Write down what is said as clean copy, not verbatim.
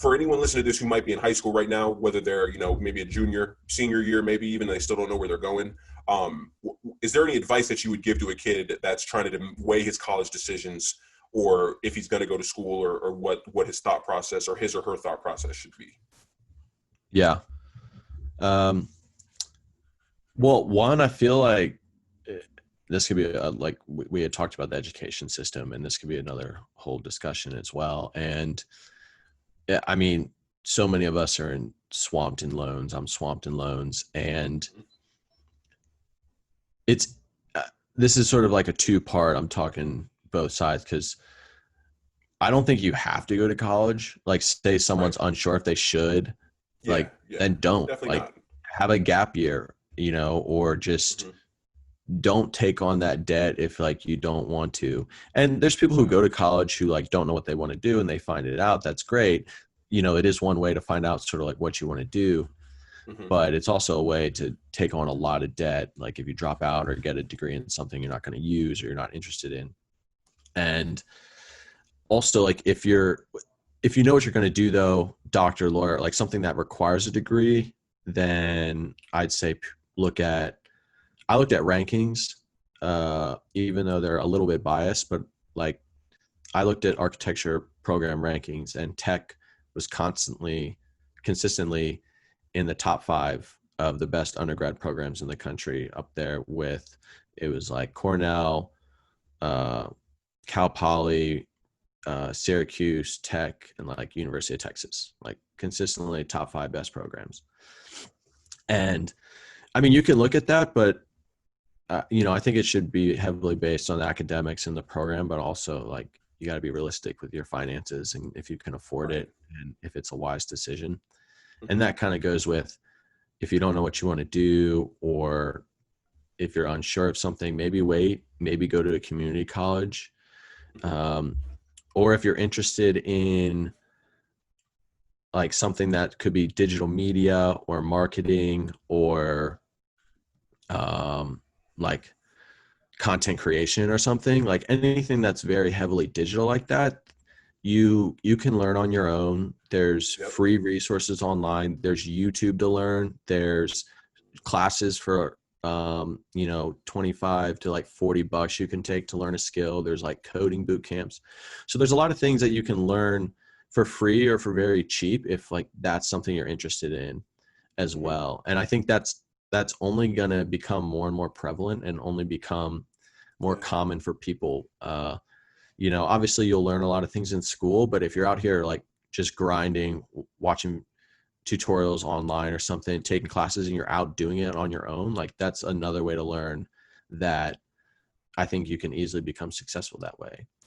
for anyone listening to this who might be in high school right now, whether they're, maybe a junior, senior year, maybe even they still don't know where they're going, is there any advice that you would give to a kid that's trying to weigh his college decisions, or if he's going to go to school, or what his thought process or his or her thought process should be? Yeah. Well, one, I feel like this could be like we had talked about the education system, and this could be another whole discussion as well. And I mean, so many of us are swamped in loans. I'm swamped in loans, and it's this is sort of like a two-part. I'm talking both sides, because I don't think you have to go to college. Like, say someone's unsure if they should, then don't. Definitely like not. have a gap year, or just don't take on that debt if like you don't want to. And there's people who go to college who like don't know what they want to do, and they find it out. That's great. It is one way to find out sort of like what you want to do, but it's also a way to take on a lot of debt. Like if you drop out or get a degree in something you're not going to use or you're not interested in. And also, like if you know what you're going to do though, doctor, lawyer, like something that requires a degree, then I'd say I looked at rankings, even though they're a little bit biased, but like I looked at architecture program rankings, and tech was consistently in the top 5 of the best undergrad programs in the country, up there with, it was like Cornell, Cal Poly, Syracuse, Tech, and like University of Texas, like consistently top 5 best programs. And I mean, you can look at that, but I think it should be heavily based on the academics in the program, but also like you got to be realistic with your finances, and if you can afford it, and if it's a wise decision. And that kind of goes with, if you don't know what you want to do, or if you're unsure of something, maybe wait, maybe go to a community college. Or if you're interested in like something that could be digital media or marketing, or like content creation or something, like anything that's very heavily digital like that, you can learn on your own. There's free resources online. There's YouTube to learn. There's classes for 25 to like $40 you can take to learn a skill. There's like coding boot camps. So there's a lot of things that you can learn for free or for very cheap, if like that's something you're interested in as well. And I think that's only going to become more and more prevalent, and only become more common for people. Obviously you'll learn a lot of things in school, but if you're out here like just grinding, watching tutorials online or something, taking classes, and you're out doing it on your own, like that's another way to learn that I think you can easily become successful that way.